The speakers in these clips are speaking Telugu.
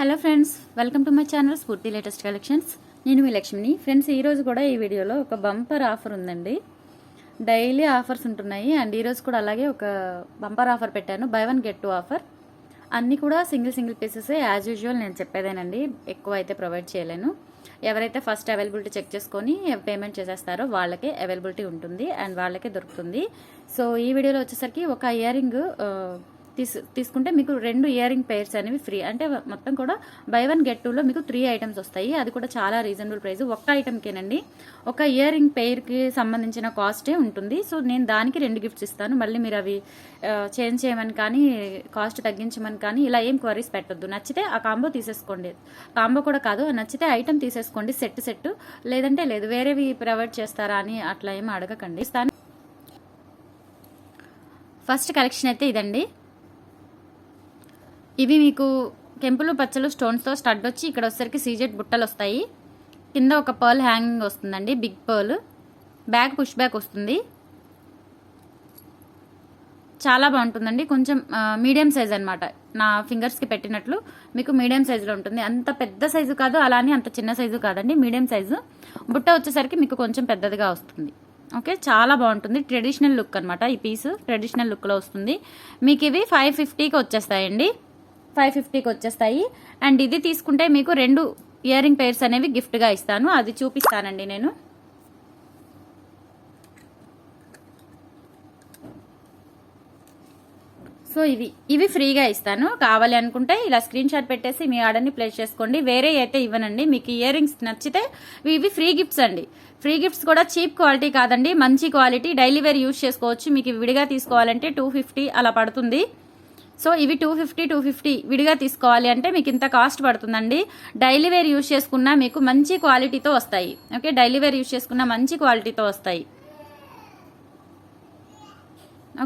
Hello friends, welcome to my channel స్ఫూర్తి లేటెస్ట్ కలెక్షన్స్. నేను మీ లక్ష్మిని. ఫ్రెండ్స్, ఈరోజు కూడా ఈ వీడియోలో ఒక బంపర్ ఆఫర్ ఉందండి. డైలీ ఆఫర్స్ ఉంటున్నాయి అండ్ ఈరోజు కూడా అలాగే ఒక బంపర్ ఆఫర్ పెట్టాను. By one get two offer. అన్నీ కూడా సింగిల్ పీసెస్ యాజ్ యూజువల్ నేను చెప్పేదేనండి. ఎక్కువ అయితే ప్రొవైడ్ చేయలేను. ఎవరైతే ఫస్ట్ అవైలబిలిటీ చెక్ చేసుకొని పేమెంట్ చేసేస్తారో వాళ్ళకే అవైలబిలిటీ ఉంటుంది అండ్ వాళ్ళకే దొరుకుతుంది. సో ఈ వీడియోలో వచ్చేసరికి ఒక ఇయర్ రింగ్ తీసుకుంటే మీకు 2 ఇయర్ రింగ్ పెయిర్స్ అనేవి ఫ్రీ. అంటే మొత్తం కూడా బై వన్ గెట్ టూలో మీకు 3 ఐటమ్స్ వస్తాయి. అది కూడా చాలా రీజనబుల్ ప్రైస్. ఒక్క ఐటమ్కేనండి. ఒక ఇయర్ రింగ్ పెయిర్కి సంబంధించిన కాస్టే ఉంటుంది. సో నేను దానికి 2 గిఫ్ట్స్ ఇస్తాను. మళ్ళీ మీరు అవి చేంజ్ చేయమని కానీ కాస్ట్ తగ్గించమని కానీ ఇలా ఏం క్వరీస్ పెట్టొద్దు. నచ్చితే ఆ కాంబో తీసేసుకోండి. కాంబో కూడా కాదు, నచ్చితే ఐటమ్ తీసేసుకోండి సెట్. లేదంటే లేదు, వేరేవి ప్రొవైడ్ చేస్తారా అని అట్లా ఏమి అడగకండి. ఫస్ట్ కలెక్షన్ అయితే ఇదండి. ఇవి మీకు కెంపులు పచ్చలు స్టోన్స్తో స్టడ్ వచ్చి ఇక్కడ వచ్చేసరికి సీజెడ్ బుట్టలు వస్తాయి. కింద ఒక పర్ల్ హ్యాంగింగ్ వస్తుందండి, big pearl. Back push back వస్తుంది. చాలా బాగుంటుందండి. కొంచెం మీడియం సైజ్ అనమాట. నా ఫింగర్స్కి పెట్టినట్లు మీకు మీడియం సైజులో ఉంటుంది. అంత పెద్ద సైజు కాదు, అలానే అంత చిన్న సైజు కాదండి, మీడియం సైజు. బుట్ట వచ్చేసరికి మీకు కొంచెం పెద్దదిగా వస్తుంది. ఓకే, చాలా బాగుంటుంది. ట్రెడిషనల్ లుక్ అనమాట. ఈ పీస్ ట్రెడిషనల్ లుక్లో వస్తుంది. మీకు ఇవి 550కి వచ్చేస్తాయండి. 550కి వచ్చేస్తాయి. అండ్ ఇది తీసుకుంటే మీకు 2 ఇయర్ రింగ్ పెయిర్స్ అనేవి గిఫ్ట్గా ఇస్తాను. అది చూపిస్తానండి నేను. సో ఇవి ఫ్రీగా ఇస్తాను. కావాలి అనుకుంటే ఇలా స్క్రీన్ షాట్ పెట్టేసి మీ ఆర్డర్ని ప్లేస్ చేసుకోండి. వేరే అయితే ఇవ్వనండి. మీకు ఇయర్ రింగ్స్ నచ్చితే ఇవి ఫ్రీ గిఫ్ట్స్ అండి. ఫ్రీ గిఫ్ట్స్ కూడా చీప్ క్వాలిటీ కాదండి, మంచి క్వాలిటీ. డైలీ వేర్ యూజ్ చేసుకోవచ్చు. మీకు విడిగా తీసుకోవాలంటే 250 అలా పడుతుంది. సో ఇవి 250 విడిగా తీసుకోవాలి అంటే మీకు ఇంత కాస్ట్ పడుతుందండి. డైలీ వేర్ యూజ్ చేసుకున్నా మీకు మంచి క్వాలిటీతో వస్తాయి. ఓకే, డైలీ వేర్ యూజ్ చేసుకున్నా మంచి క్వాలిటీతో వస్తాయి.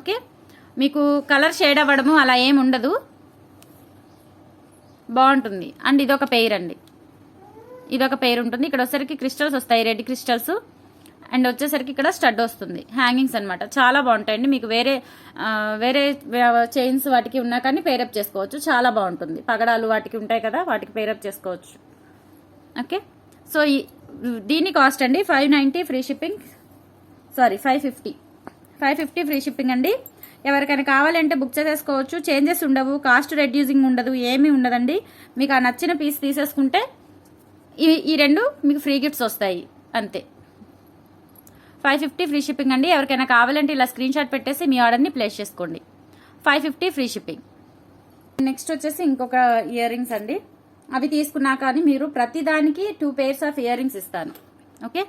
ఓకే, మీకు కలర్ షేడ్ అవ్వడము అలా ఏమి ఉండదు, బాగుంటుంది. అండ్ ఇదొక పెయిర్ అండి. ఇదొక పెయిర్ ఉంటుంది. ఇక్కడ వచ్చేసరికి క్రిస్టల్స్ వస్తాయి, రెడ్ క్రిస్టల్స్. అండ్ వచ్చేసరికి ఇక్కడ స్టడ్ వస్తుంది, హ్యాంగింగ్స్ అనమాట. చాలా బాగుంటాయండి. మీకు వేరే చైన్స్ వాటికి ఉన్నా కానీ పేరప్ చేసుకోవచ్చు. చాలా బాగుంటుంది. పగడాలు వాటికి ఉంటాయి కదా, వాటికి పేరప్ చేసుకోవచ్చు. ఓకే, సో దీని కాస్ట్ అండి 590 free shipping. Sorry 550 free shipping అండి. ఎవరికైనా కావాలంటే బుక్ చేసేసుకోవచ్చు. చేంజెస్ ఉండవు, కాస్ట్ రెడ్యూసింగ్ ఉండదు, ఏమీ ఉండదండి. మీకు ఆ నచ్చిన పీస్ తీసేసుకుంటే ఈ 2 మీకు ఫ్రీ గిఫ్ట్స్ వస్తాయి అంతే. 550 ఫ్రీ షిప్పింగ్ అండి. ఎవరికైనా కావాలంటే ఇలా స్క్రీన్ షాట్ పెట్టేసి మీ ఆర్డర్ని ప్లేస్ చేసుకోండి. 550 ఫ్రీ షిప్పింగ్. నెక్స్ట్ వచ్చేసి ఇంకొక ఇయర్ రింగ్స్ అండి. అవి తీసుకున్నా కానీ మీరు ప్రతిదానికి 2 pairs ఆఫ్ ఇయర్ రింగ్స్ ఇస్తాను. ఓకే,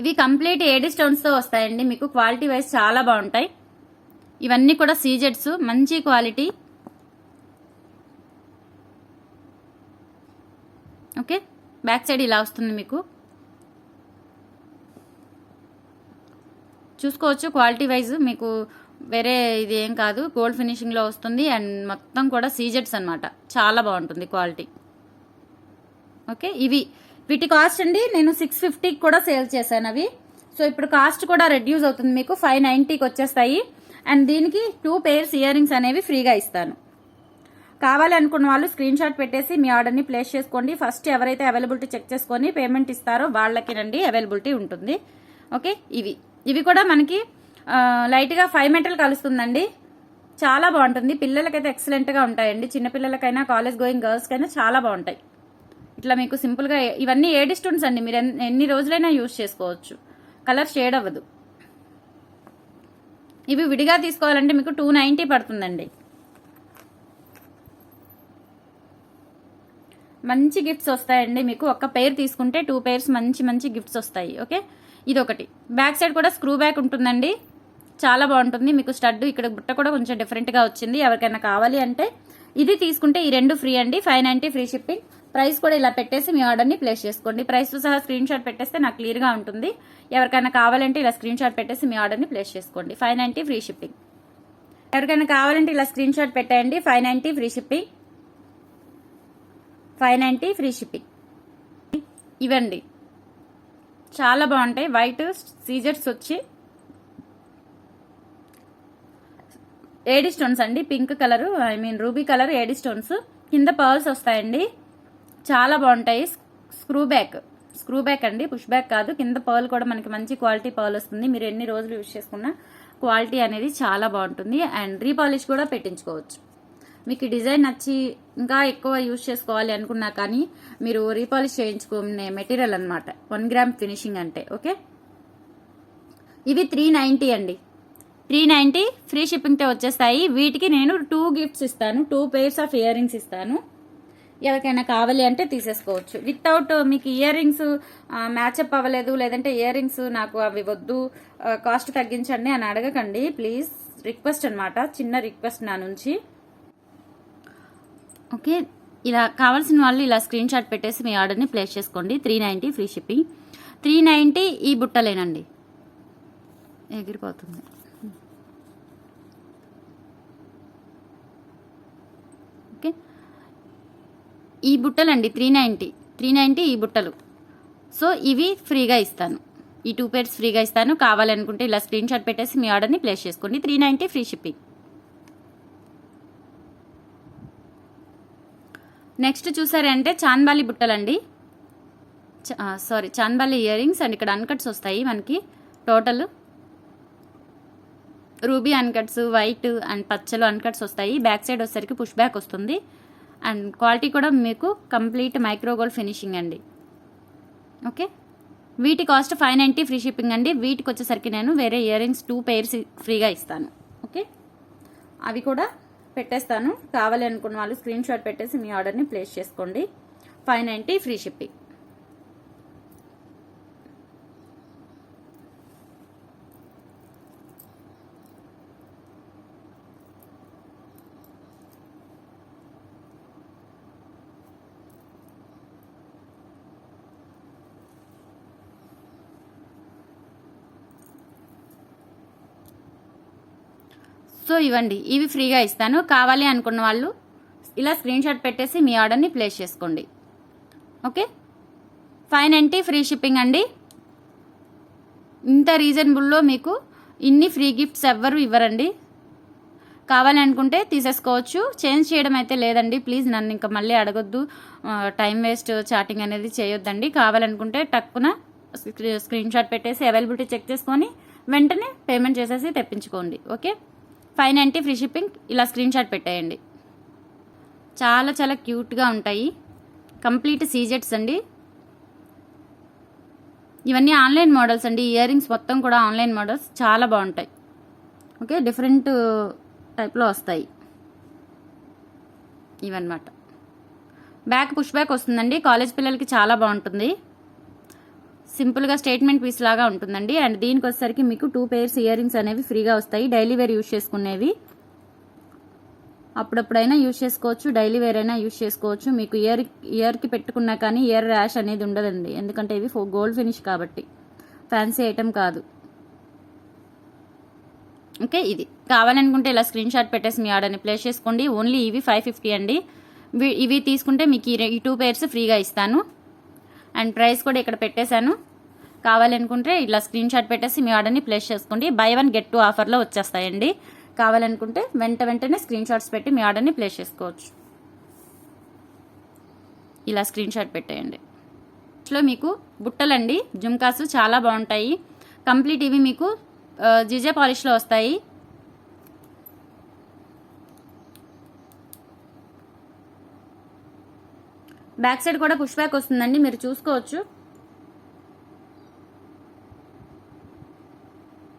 ఇవి కంప్లీట్ ఏడీ స్టోన్స్తో వస్తాయండి. మీకు క్వాలిటీ వైజ్ చాలా బాగుంటాయి. ఇవన్నీ కూడా సీజెడ్స్, మంచి క్వాలిటీ. ఓకే, బ్యాక్ సైడ్ ఇలా వస్తుంది. మీకు చూసుకోవచ్చు క్వాలిటీ వైజ్. మీకు వేరే ఇది ఏం కాదు, గోల్డ్ ఫినిషింగ్లో వస్తుంది. అండ్ మొత్తం కూడా సీజెడ్స్ అనమాట. చాలా బాగుంటుంది క్వాలిటీ. ఓకే, వీటి కాస్ట్ అండి నేను 650కి కూడా సేల్ చేశాను అవి. సో ఇప్పుడు కాస్ట్ కూడా రెడ్యూస్ అవుతుంది. మీకు 590కి వచ్చేస్తాయి. అండ్ దీనికి 2 pairs ఇయర్ రింగ్స్ అనేవి ఫ్రీగా ఇస్తాను. కావాలి అనుకున్న వాళ్ళు స్క్రీన్ షాట్ పెట్టేసి మీ ఆర్డర్ని ప్లేస్ చేసుకోండి. ఫస్ట్ ఎవరైతే అవైలబిలిటీ చెక్ చేసుకొని పేమెంట్ ఇస్తారో వాళ్ళకేనండి అవైలబిలిటీ ఉంటుంది. ఓకే, ఇవి కూడా మనకి లైట్గా 5 మెటల్ కలుస్తుందండి. చాలా బాగుంటుంది. పిల్లలకైతే ఎక్సలెంట్గా ఉంటాయండి. చిన్నపిల్లలకైనా కాలేజ్ గోయింగ్ గర్ల్స్కైనా చాలా బాగుంటాయి. ఇట్లా మీకు సింపుల్గా ఇవన్నీ ఏడీ స్టోన్స్ అండి. మీరు ఎన్ని రోజులైనా యూజ్ చేసుకోవచ్చు, కలర్ షేడ్ అవ్వదు. ఇవి విడిగా తీసుకోవాలంటే మీకు 290 పడుతుందండి. మంచి గిఫ్ట్స్ వస్తాయండి. మీకు ఒక్క పెయిర్ తీసుకుంటే 2 pairs మంచి గిఫ్ట్స్ వస్తాయి. ఓకే, ఇదొకటి. బ్యాక్ సైడ్ కూడా స్క్రూ బ్యాక్ ఉంటుందండి. చాలా బాగుంటుంది. మీకు స్టడ్ ఇక్కడ బుట్ట కూడా కొంచెం డిఫరెంట్గా వచ్చింది. ఎవరికైనా కావాలి అంటే ఇది తీసుకుంటే ఈ 2 ఫ్రీ అండి. 590 ఫ్రీ షిప్పింగ్. ప్రైస్ కూడా ఇలా పెట్టేసి మీ ఆర్డర్ని ప్లేస్ చేసుకోండి. ప్రైస్తో సహా స్క్రీన్ షాట్ పెట్టేస్తే నాకు క్లియర్గా ఉంటుంది. ఎవరికైనా కావాలంటే ఇలా స్క్రీన్ షాట్ పెట్టేసి మీ ఆర్డర్ని ప్లేస్ చేసుకోండి. 590 ఫ్రీ షిప్పింగ్. ఎవరికైనా కావాలంటే ఇలా స్క్రీన్ షాట్ పెట్టేయండి. 590 ఫ్రీ షిప్పింగ్. 590 free shipping. ఇవండి చాలా బాగుంటాయి. వైట్ సీజర్స్ వచ్చి ఏడీ స్టోన్స్ అండి. Pink colour, I mean ruby colour AD stones. కింద పర్ల్స్ వస్తాయండి, చాలా బాగుంటాయి. స్క్రూ బ్యాక్ అండి, పుష్ బ్యాక్ కాదు. కింద పర్ల్ కూడా మనకి మంచి క్వాలిటీ పర్ల్ వస్తుంది. మీరు ఎన్ని రోజులు యూజ్ చేసుకున్నా క్వాలిటీ అనేది చాలా బాగుంటుంది. అండ్ రీపాలిష్ కూడా పెట్టించుకోవచ్చు. మీకు డిజైన్ నచ్చి ఇంకా ఎక్కువ యూజ్ చేసుకోవాలి అనుకున్నా కానీ మీరు రీపాలిష్ చేయించుకునే మెటీరియల్ అనమాట 1 గ్రామ్ ఫినిషింగ్ అంటే. ఓకే, ఇవి 390 అండి. 390 ఫ్రీ షిప్పింగ్తో వచ్చేస్తాయి. వీటికి నేను 2 గిఫ్ట్స్ ఇస్తాను, 2 pairs ఆఫ్ ఇయర్ రింగ్స్ ఇస్తాను. ఎవరికైనా కావాలి అంటే తీసేసుకోవచ్చు. వితౌట్ మీకు ఇయర్ రింగ్స్ మ్యాచప్ అవ్వలేదు, లేదంటే ఇయర్ రింగ్స్ నాకు అవి వద్దు, కాస్ట్ తగ్గించండి అని అడగకండి ప్లీజ్. రిక్వెస్ట్ అనమాట, చిన్న రిక్వెస్ట్ నా నుంచి. ఓకే, ఇలా కావాల్సిన వాళ్ళు ఇలా స్క్రీన్ షాట్ పెట్టేసి మీ ఆర్డర్ని ప్లేస్ చేసుకోండి. 390 ఫ్రీ షిప్పింగ్. 390 ఈ బుట్టలేనండి, ఎగిరిపోతుంది. ఓకే, ఈ బుట్టలండి 390 ఈ బుట్టలు. సో ఇవి ఫ్రీగా ఇస్తాను, ఈ 2 pairs ఫ్రీగా ఇస్తాను. కావాలనుకుంటే ఇలా స్క్రీన్ షాట్ పెట్టేసి మీ ఆర్డర్ని ప్లేస్ చేసుకోండి. 390 ఫ్రీ షిప్పింగ్. నెక్స్ట్ చూసారంటే చాన్బాలి బుట్టలండి, చాన్బాలి ఇయర్ రింగ్స్. అండ్ ఇక్కడ అన్కట్స్ వస్తాయి మనకి. Total ruby uncuts, white and పచ్చలు అన్కట్స్ వస్తాయి. బ్యాక్ సైడ్ వచ్చేసరికి పుష్ బ్యాక్ వస్తుంది. అండ్ క్వాలిటీ కూడా మీకు కంప్లీట్ మైక్రోగోల్డ్ ఫినిషింగ్ అండి. ఓకే, వీటి కాస్ట్ 590 ఫ్రీ షిప్పింగ్ అండి. వీటికి వచ్చేసరికి నేను వేరే ఇయర్ రింగ్స్ 2 pairs ఫ్రీగా ఇస్తాను. ఓకే, అవి కూడా పెట్టేస్తాను. కావాలి అనుకున్న వాళ్ళు స్క్రీన్ షాట్ పెట్టేసి మీ ఆర్డర్ని ప్లేస్ చేసుకోండి. 590 ఫ్రీ షిప్పింగ్. సో ఇవ్వండి, ఇవి ఫ్రీగా ఇస్తాను. కావాలి అనుకున్న వాళ్ళు ఇలా స్క్రీన్ షాట్ పెట్టేసి మీ ఆర్డర్ని ప్లేస్ చేసుకోండి. ఓకే, 590 ఫ్రీ షిప్పింగ్ అండి. ఇంత రీజనబుల్లో మీకు ఇన్ని ఫ్రీ గిఫ్ట్స్ ఎవ్వరు ఇవ్వరండి. కావాలి అనుకుంటే తీసేసుకోవచ్చు, చేంజ్ చేయడం అయితే లేదండి. ప్లీజ్ నన్ను ఇంకా మళ్ళీ అడగొద్దు, టైం వేస్ట్ చాటింగ్ అనేది చేయొద్దండి. కావాలనుకుంటే టక్కున స్క్రీన్ షాట్ పెట్టేసి అవైలబిలిటీ చెక్ చేసుకొని వెంటనే పేమెంట్ చేసేసి తెప్పించుకోండి. Okay, 590 free shipping. ఇలా స్క్రీన్ షాట్ పెట్టేయండి. చాలా చాలా క్యూట్గా ఉంటాయి. కంప్లీట్ సీజెట్స్ అండి. ఇవన్నీ ఆన్లైన్ మోడల్స్ అండి. ఇయర్ రింగ్స్ మొత్తం కూడా ఆన్లైన్ మోడల్స్, చాలా బాగుంటాయి. ఓకే, డిఫరెంట్ టైప్లో వస్తాయి ఇవన్నమాట. బ్యాక్ పుష్ బ్యాక్ వస్తుందండి. కాలేజ్ పిల్లలకి చాలా బాగుంటుంది. సింపుల్గా స్టేట్మెంట్ పీస్ లాగా ఉంటుందండి. అండ్ దీనికి వచ్చేసరికి మీకు 2 pairs ఇయర్ రింగ్స్ అనేవి ఫ్రీగా వస్తాయి. డైలీ వేర్ యూజ్ చేసుకునేవి, అప్పుడప్పుడైనా యూజ్ చేసుకోవచ్చు, డైలీ వేర్ అయినా యూజ్ చేసుకోవచ్చు. మీకు ఇయర్కి పెట్టుకున్నా కానీ ఇయర్ ర్యాష్ అనేది ఉండదండి, ఎందుకంటే ఇవి గోల్డ్ ఫినిష్ కాబట్టి, ఫ్యాన్సీ ఐటమ్ కాదు. ఓకే, ఇది కావాలనుకుంటే ఇలా స్క్రీన్ షాట్ పెట్టేసి మీ ఆర్డర్ని ప్లేస్ చేసుకోండి. ఓన్లీ ఇవి 550 అండి. ఇవి తీసుకుంటే మీకు ఈ 2 pairs ఫ్రీగా ఇస్తాను. అండ్ ప్రైస్ కూడా ఇక్కడ పెట్టేశాను. కావాలనుకుంటే ఇలా స్క్రీన్ షాట్ పెట్టేసి మీ ఆర్డర్ని ప్లేస్ చేసుకోండి. బై 1 get 2 ఆఫర్లో వచ్చేస్తాయండి. కావాలనుకుంటే వెంటనే స్క్రీన్ షాట్స్ పెట్టి మీ ఆర్డర్ని ప్లేస్ చేసుకోవచ్చు. ఇలా స్క్రీన్ షాట్ పెట్టేయండి. ఇట్లా మీకు బుట్టలండి, జుమ్కాస్ చాలా బాగుంటాయి. కంప్లీట్ ఇవి మీకు జిజే పాలిష్లో వస్తాయి. బ్యాక్ సైడ్ కూడా పుష్ బ్యాక్ వస్తుందండి, మీరు చూసుకోవచ్చు.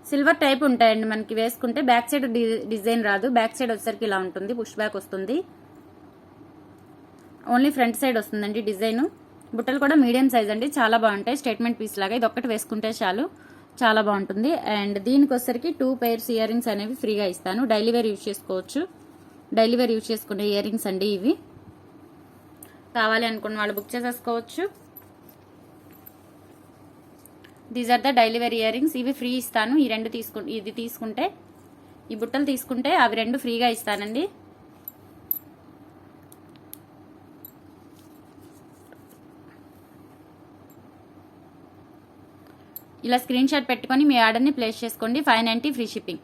సిల్వర్ టైప్ ఉంటాయండి మనకి వేసుకుంటే. బ్యాక్ సైడ్ డిజైన్ రాదు, బ్యాక్ సైడ్ వచ్చేసరికి ఇలా ఉంటుంది, పుష్ బ్యాక్ వస్తుంది. ఓన్లీ ఫ్రంట్ సైడ్ వస్తుందండి డిజైన్. బుట్టలు కూడా మీడియం సైజ్ అండి, చాలా బాగుంటాయి. స్టేట్మెంట్ పీస్ లాగా ఇది ఒక్కటి వేసుకుంటే చాలు, చాలా బాగుంటుంది. అండ్ దీనికి వచ్చేసరికి 2 pairs ఇయర్ రింగ్స్ అనేవి ఫ్రీగా ఇస్తాను. డైలీ వేర్ యూజ్ చేసుకోవచ్చు, డైలీ వేర్ యూజ్ చేసుకునే ఇయర్ రింగ్స్ అండి ఇవి. కావాలి అనుకున్న వాళ్ళు బుక్ చేసేసుకోవచ్చు. These are the daily wear earrings. ఇవి ఫ్రీ ఇస్తాను. ఈ 2 ఇది తీసుకుంటే, ఈ బుట్టలు తీసుకుంటే అవి 2 ఫ్రీగా ఇస్తానండి. ఇలా స్క్రీన్ షాట్ పెట్టుకొని మీ ఆర్డర్ని ప్లేస్ చేసుకోండి. 590 ఫ్రీ షిప్పింగ్.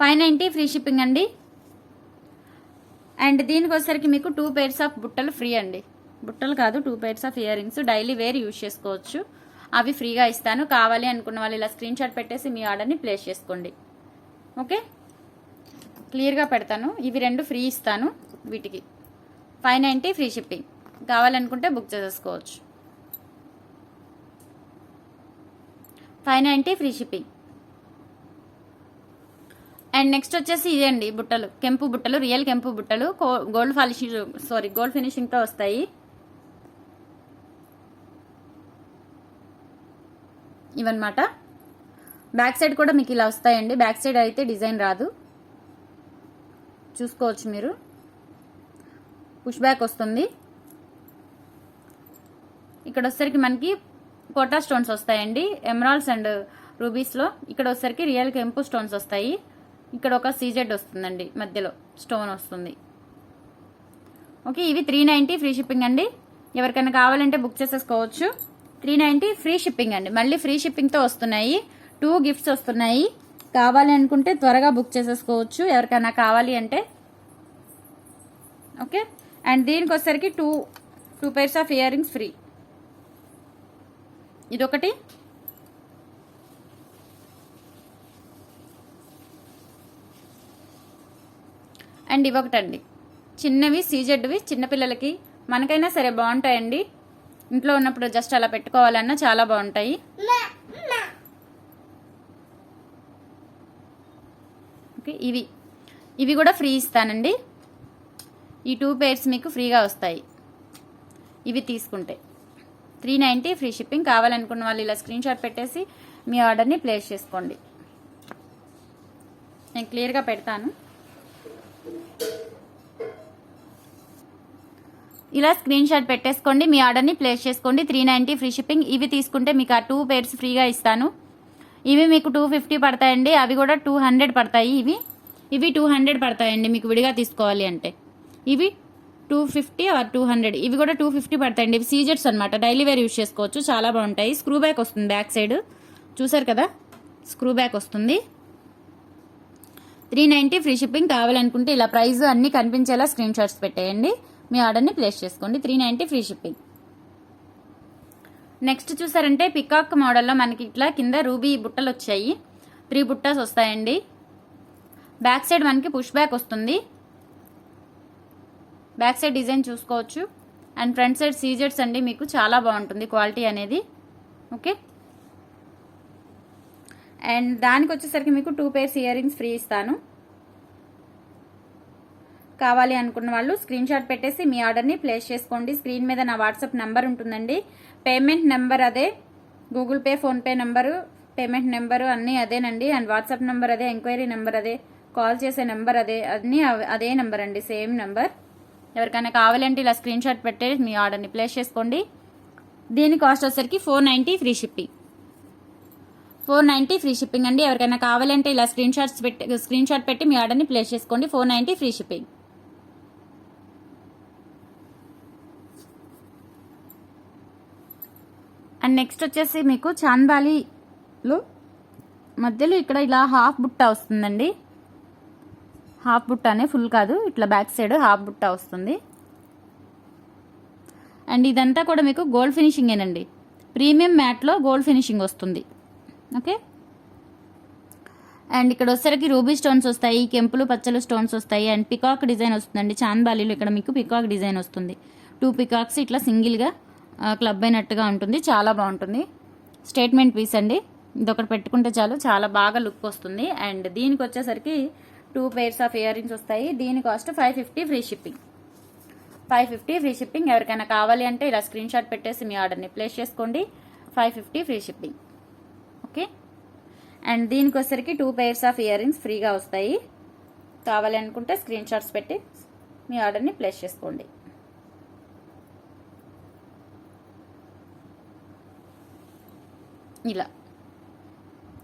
590 ఫ్రీ షిప్పింగ్ అండి. అండ్ దీనికి వచ్చేసరికి మీకు 2 pairs ఆఫ్ బుట్టలు ఫ్రీ అండి. బుట్టలు కాదు, 2 pairs of earrings daily wear use చేసుకోవచ్చు. అవి ఫ్రీగా ఇస్తాను. కావాలి అనుకున్న వాళ్ళు ఇలా స్క్రీన్ షాట్ పెట్టేసి మీ ఆర్డర్ని ప్లేస్ చేసుకోండి. ఓకే, క్లియర్గా పెడతాను. ఇవి 2 ఫ్రీ ఇస్తాను. వీటికి 590 ఫ్రీ షిప్పింగ్. కావాలనుకుంటే బుక్ చేసేసుకోవచ్చు. 590 ఫ్రీ షిప్పింగ్. అండ్ నెక్స్ట్ వచ్చేసి ఇదే అండి బుట్టలు, కెంపు బుట్టలు, రియల్ కెంపు బుట్టలు, గోల్డ్ ఫినిషింగ్తో వస్తాయి. ఇవన్నమాట. బ్యాక్ సైడ్ కూడా మీకు ఇలా వస్తాయండి. బ్యాక్ సైడ్ అయితే డిజైన్ రాదు, చూసుకోవచ్చు మీరు. పుష్ బ్యాక్ వస్తుంది. ఇక్కడ వచ్చేసరికి మనకి పోటా స్టోన్స్ వస్తాయండి, ఎమరాల్డ్స్ అండ్ రూబీస్లో. ఇక్కడ వచ్చేసరికి రియల్ కెంపు స్టోన్స్ వస్తాయి. ఇక్కడ ఒక సీజెడ్ వస్తుందండి, మధ్యలో స్టోన్ వస్తుంది. ఓకే, ఇవి 390 ఫ్రీ షిప్పింగ్ అండి. ఎవరికైనా కావాలంటే బుక్ చేసేసుకోవచ్చు. 390 ఫ్రీ షిప్పింగ్ అండి. మళ్ళీ ఫ్రీ షిప్పింగ్తో వస్తున్నాయి. 2 గిఫ్ట్స్ వస్తున్నాయి. కావాలి అనుకుంటే త్వరగా బుక్ చేసేసుకోవచ్చు ఎవరికైనా కావాలి అంటే. ఓకే, అండ్ దీనికి వచ్చేసరికి 2 pairs of ear rings free. ఇదొకటి. అండ్ ఇవొకటండి, చిన్నవి సీజెడ్వి, చిన్నపిల్లలకి మనకైనా సరే బాగుంటాయండి. ఇంట్లో ఉన్నప్పుడు జస్ట్ అలా పెట్టుకోవాలన్నా చాలా బాగుంటాయి. ఓకే, ఇవి కూడా ఫ్రీ ఇస్తానండి. ఈ 2 pairs మీకు ఫ్రీగా వస్తాయి ఇవి తీసుకుంటే. 390 ఫ్రీ షిప్పింగ్. కావాలనుకున్న వాళ్ళు ఇలా స్క్రీన్ షాట్ పెట్టేసి మీ ఆర్డర్ని ప్లేస్ చేసుకోండి. నేను క్లియర్గా పెడతాను. ఇలా స్క్రీన్ షాట్ పెట్టేసుకోండి, మీ ఆర్డర్ని ప్లేస్ చేసుకోండి. 390 ఫ్రీ షిప్పింగ్. ఇవి తీసుకుంటే మీకు ఆ 2 pairs ఫ్రీగా ఇస్తాను. ఇవి మీకు 250 పడతాయండి. అవి కూడా 200 పడతాయి. ఇవి 200 పడతాయండి మీకు విడిగా తీసుకోవాలి అంటే. ఇవి 250 ఆర్ 200. ఇవి కూడా 250 పడతాయండి. ఇవి సీజెట్స్ అనమాట, డైలీ వేర్ యూజ్ చేసుకోవచ్చు, చాలా బాగుంటాయి. స్క్రూ బ్యాక్ వస్తుంది బ్యాక్ సైడ్, చూసారు కదా, స్క్రూ బ్యాక్ వస్తుంది. 390 ఫ్రీ షిప్పింగ్. కావాలనుకుంటే ఇలా ప్రైస్ అన్నీ కనిపించేలా స్క్రీన్ షాట్స్ పెట్టేయండి, మీ ఆర్డర్ని ప్లేస్ చేసుకోండి. 390 ఫ్రీ షిప్పింగ్. నెక్స్ట్ చూసారంటే పికాక్ మోడల్లో మనకి ఇట్లా కింద రూబీ బుట్టలు వచ్చాయి. 3 బుట్టాస్ వస్తాయండి. బ్యాక్ సైడ్ మనకి పుష్ బ్యాక్ వస్తుంది. బ్యాక్ సైడ్ డిజైన్ చూసుకోవచ్చు. అండ్ ఫ్రంట్ సైడ్ సీజెట్స్ అండి, మీకు చాలా బాగుంటుంది క్వాలిటీ అనేది. ఓకే, అండ్ దానికి వచ్చేసరికి మీకు 2 pairs ఇయర్ రింగ్స్ ఫ్రీ ఇస్తాను. కావాలి అనుకున్న వాళ్ళు స్క్రీన్ షాట్ పెట్టేసి మీ ఆర్డర్ని ప్లేస్ చేసుకోండి. స్క్రీన్ మీద నా వాట్సాప్ నెంబర్ ఉంటుందండి. పేమెంట్ నెంబర్ అదే, Google pay, PhonePe number, payment number అన్నీ అదేనండి. అండ్ వాట్సాప్ నెంబర్ అదే, ఎంక్వైరీ నెంబర్ అదే, కాల్ చేసే నెంబర్ అదే, అన్నీ అదే నెంబర్ అండి, సేమ్ నెంబర్. ఎవరికైనా కావాలంటే ఇలా స్క్రీన్ షాట్ పెట్టే మీ ఆర్డర్ని ప్లేస్ చేసుకోండి. దీని కాస్ట్ వచ్చేసరికి 490 ఫ్రీ షిప్పింగ్. 490 ఫ్రీ షిప్పింగ్ అండి. ఎవరికైనా కావాలంటే ఇలా స్క్రీన్ షాట్ పెట్టి మీ ఆర్డర్ని ప్లేస్ చేసుకోండి. 490 ఫ్రీ షిప్పింగ్. అండ్ నెక్స్ట్ వచ్చేసి మీకు చాంద్బాలీలో మధ్యలో ఇక్కడ ఇలా హాఫ్ బుట్ట వస్తుందండి. హాఫ్ బుట్టానే, ఫుల్ కాదు, ఇట్లా బ్యాక్ సైడ్ హాఫ్ బుట్ట వస్తుంది. అండ్ ఇదంతా కూడా మీకు గోల్డ్ ఫినిషింగేనండి. ప్రీమియం మ్యాట్లో గోల్డ్ ఫినిషింగ్ వస్తుంది. ఓకే, అండ్ ఇక్కడ వచ్చేసరికి రూబీ స్టోన్స్ వస్తాయి, కెంపులు పచ్చలు స్టోన్స్ వస్తాయి. అండ్ పికాక్ డిజైన్ వస్తుందండి చాంద్బాలీలో. ఇక్కడ మీకు పికాక్ డిజైన్ వస్తుంది. 2 పికాక్స్ ఇట్లా సింగిల్గా క్లబ్ అయినట్టుగా ఉంటుంది, చాలా బాగుంటుంది. స్టేట్మెంట్ పీస్ అండి. ఇదొకటి పెట్టుకుంటే చాలు, చాలా బాగా లుక్ వస్తుంది. అండ్ దీనికి వచ్చేసరికి 2 pairs ఆఫ్ ఇయర్ రింగ్స్ వస్తాయి. దీని cost 550 free shipping. 550 free shipping. ఎవరికైనా కావాలి అంటే ఇలా స్క్రీన్ షాట్ పెట్టేసి మీ ఆర్డర్ని ప్లేస్ చేసుకోండి. 550 ఫ్రీ షిప్పింగ్. ఓకే, అండ్ దీనికి వచ్చేసరికి 2 pairs ఆఫ్ ఇయర్ రింగ్స్ ఫ్రీగా వస్తాయి. కావాలి అనుకుంటే స్క్రీన్ షాట్స్ పెట్టి మీ ఆర్డర్ని ప్లేస్ చేసుకోండి. ఇలా.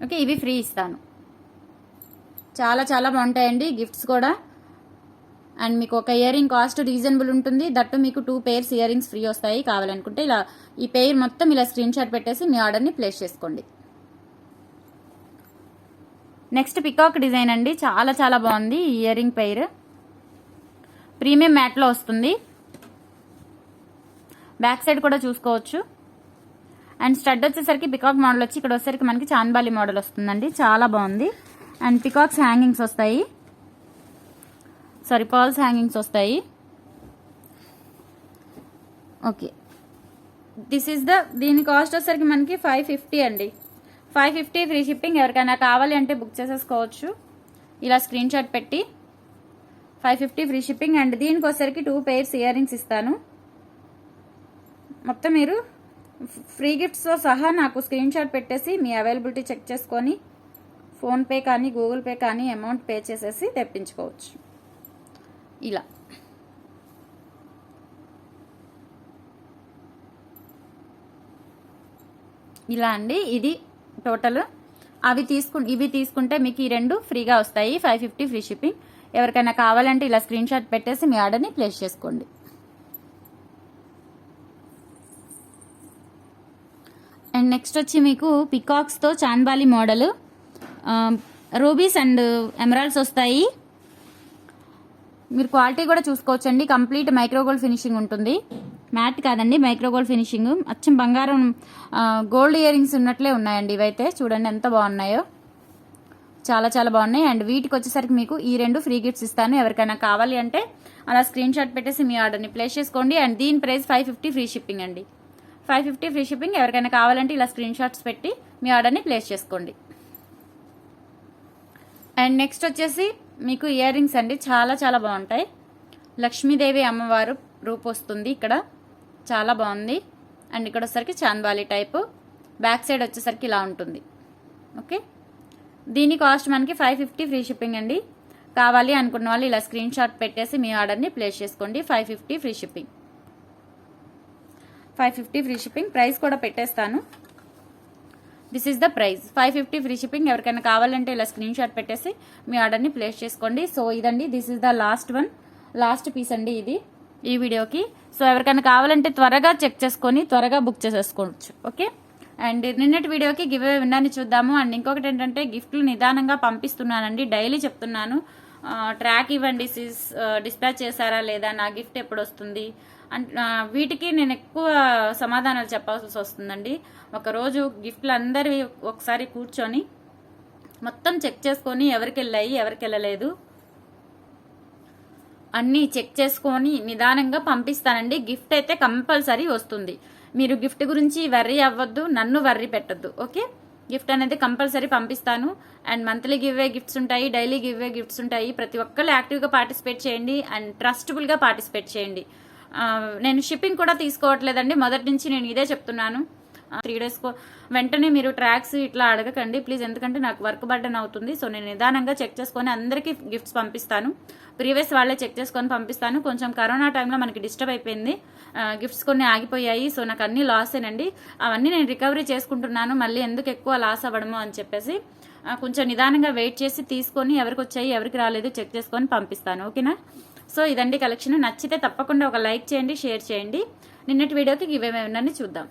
ఓకే, ఇవి ఫ్రీ ఇస్తాను. చాలా చాలా బాగుంటాయండి గిఫ్ట్స్ కూడా. అండ్ మీకు ఒక ఇయర్ రింగ్ కాస్ట్ రీజనబుల్ ఉంటుంది. దట్టు మీకు 2 pairs ఇయర్ రింగ్స్ ఫ్రీ వస్తాయి. కావాలనుకుంటే ఇలా ఈ పెయిర్ మొత్తం ఇలా స్క్రీన్ షాట్ పెట్టేసి మీ ఆర్డర్ని ప్లేస్ చేసుకోండి. నెక్స్ట్ పికాక్ డిజైన్ అండి, చాలా చాలా బాగుంది. ఇయర్ రింగ్ పెయిర్ ప్రీమియం మ్యాట్లో వస్తుంది. బ్యాక్ సైడ్ కూడా చూసుకోవచ్చు. అండ్ స్టడ్ వచ్చేసరికి పికాక్ మోడల్ వచ్చి ఇక్కడ వచ్చేసరికి మనకి చాన్బాలి మోడల్ వస్తుందండి, చాలా బాగుంది. అండ్ పికాక్స్ హ్యాంగింగ్స్ వస్తాయి, సారీ పర్ల్స్ హ్యాంగింగ్స్ వస్తాయి. ఓకే, దిస్ ఈస్ దీని కాస్ట్ వచ్చేసరికి మనకి 550 అండి. 550 ఫ్రీ షిప్పింగ్. ఎవరికైనా కావాలి అంటే బుక్ చేసేసుకోవచ్చు. ఇలా స్క్రీన్ షాట్ పెట్టి 550 ఫ్రీ షిప్పింగ్. అండ్ దీనికి వచ్చేసరికి 2 pairs ఇయర్ రింగ్స్ ఇస్తాను. మొత్తం మీరు ఫ్రీ గిఫ్ట్స్తో సహా నాకు స్క్రీన్ షాట్ పెట్టేసి మీ అవైలబిలిటీ చెక్ చేసుకొని ఫోన్పే కానీ గూగుల్ పే కానీ అమౌంట్ పే చేసేసి తెప్పించుకోవచ్చు. ఇలా ఇలా అండి, ఇది టోటల్. ఇవి తీసుకుంటే మీకు ఈ 2 ఫ్రీగా వస్తాయి. 550 ఫ్రీ షిప్పింగ్. ఎవరికైనా కావాలంటే ఇలా స్క్రీన్ షాట్ పెట్టేసి మీ ఆర్డర్ని ప్లేస్ చేసుకోండి. అండ్ నెక్స్ట్ వచ్చి మీకు పికాక్స్తో chandbali model rubies and emeralds వస్తాయి. మీరు క్వాలిటీ కూడా చూసుకోవచ్చండి. కంప్లీట్ మైక్రోగోల్డ్ ఫినిషింగ్ ఉంటుంది, మ్యాట్ కాదండి, మైక్రోగోల్డ్ ఫినిషింగ్. అచ్చం బంగారం గోల్డ్ ఇయర్ రింగ్స్ ఉన్నట్లే ఉన్నాయండి. ఇవైతే చూడండి ఎంత బాగున్నాయో, చాలా చాలా బాగున్నాయి. అండ్ వీటికి వచ్చేసరికి మీకు ఈ 2 ఫ్రీ గిఫ్ట్స్ ఇస్తాను. ఎవరికైనా కావాలి అంటే అలా స్క్రీన్ షాట్ పెట్టేసి మీ ఆర్డర్ని ప్లేస్ చేసుకోండి. అండ్ దీని ప్రైస్ 550 ఫ్రీ షిప్పింగ్ అండి. 550 ఫ్రీ షిప్పింగ్. ఎవరికైనా కావాలంటే ఇలా స్క్రీన్ షాట్స్ పెట్టి మీ ఆర్డర్ని ప్లేస్ చేసుకోండి. అండ్ నెక్స్ట్ వచ్చేసి మీకు ఇయర్ రింగ్స్ అండి, చాలా చాలా బాగుంటాయి. లక్ష్మీదేవి అమ్మవారు రూపు వస్తుంది ఇక్కడ, చాలా బాగుంది. అండ్ ఇక్కడ వచ్చేసరికి చాన్బాలి టైపు, బ్యాక్ సైడ్ వచ్చేసరికి ఇలా ఉంటుంది. ఓకే, దీని కాస్ట్ మనకి 550 ఫ్రీ షిప్పింగ్ అండి. కావాలి అనుకున్న వాళ్ళు ఇలా స్క్రీన్ షాట్ పెట్టేసి మీ ఆర్డర్ని ప్లేస్ చేసుకోండి. 550 free shipping. 550 free shipping. Price కూడా పెట్టేస్తాను. This is the price, 550 free shipping. ఎవరికైనా కావాలంటే ఇలా స్క్రీన్ షాట్ పెట్టేసి మీ ఆర్డర్ని ప్లేస్ చేసుకోండి. సో ఇదండి, this is the last piece అండి ఇది ఈ వీడియోకి. సో ఎవరికైనా కావాలంటే త్వరగా చెక్ చేసుకొని త్వరగా బుక్ చేసేసుకోవచ్చు. ఓకే, అండ్ నిన్నటి వీడియోకి గివ్ అవే విన్నాన్ని చూద్దాము. అండ్ ఇంకొకటి ఏంటంటే గిఫ్ట్లు నిదానంగా పంపిస్తున్నానండి, డైలీ చెప్తున్నాను. ట్రాక్ ఇవ్వండి డిస్పాచ్ చేశారా లేదా, నా గిఫ్ట్ ఎప్పుడు వస్తుంది వీటికి నేను ఎక్కువ సమాధానాలు చెప్పాల్సి వస్తుందండి. ఒకరోజు గిఫ్ట్లు అందరివి ఒకసారి కూర్చొని మొత్తం చెక్ చేసుకొని ఎవరికి వెళ్ళాయి ఎవరికి వెళ్ళలేదు అన్నీ చెక్ చేసుకొని నిదానంగా పంపిస్తానండి. గిఫ్ట్ అయితే కంపల్సరీ వస్తుంది. మీరు గిఫ్ట్ గురించి వర్రీ అవ్వద్దు, నన్ను వర్రీ పెట్టద్దు. ఓకే, గిఫ్ట్ అనేది కంపల్సరీ పంపిస్తాను. అండ్ మంత్లీ గివ్వే గిఫ్ట్స్ ఉంటాయి, డైలీ గివ్వే గిఫ్ట్స్ ఉంటాయి. ప్రతి ఒక్కళ్ళు యాక్టివ్గా పార్టిసిపేట్ చేయండి అండ్ ట్రస్టబుల్గా పార్టిసిపేట్ చేయండి. నేను షిప్పింగ్ కూడా తీసుకోవట్లేదండి, మొదటి నుంచి నేను ఇదే చెప్తున్నాను. 3 days వెంటనే మీరు ట్రాక్స్ ఇట్లా అడగకండి ప్లీజ్, ఎందుకంటే నాకు వర్క్ బర్డెన్ అవుతుంది. సో నేను నిదానంగా చెక్ చేసుకొని అందరికీ గిఫ్ట్స్ పంపిస్తాను. ప్రీవియస్ వాళ్ళే చెక్ చేసుకొని పంపిస్తాను. కొంచెం కరోనా టైంలో మనకి డిస్టర్బ్ అయిపోయింది, గిఫ్ట్స్ కొన్ని ఆగిపోయాయి. సో నాకు అన్ని లాసేనండి. అవన్నీ నేను రికవరీ చేసుకుంటున్నాను. మళ్ళీ ఎందుకు ఎక్కువ లాస్ అవ్వడము అని చెప్పేసి కొంచెం నిదానంగా వెయిట్ చేసి తీసుకొని ఎవరికి వచ్చాయి ఎవరికి రాలేదు చెక్ చేసుకొని పంపిస్తాను. ఓకేనా? సో ఇదండి కలెక్షన్. నచ్చితే తప్పకుండా ఒక లైక్ చేయండి, షేర్ చేయండి. నిన్నటి వీడియోకి ఇవేమేమన్నా చూద్దాం.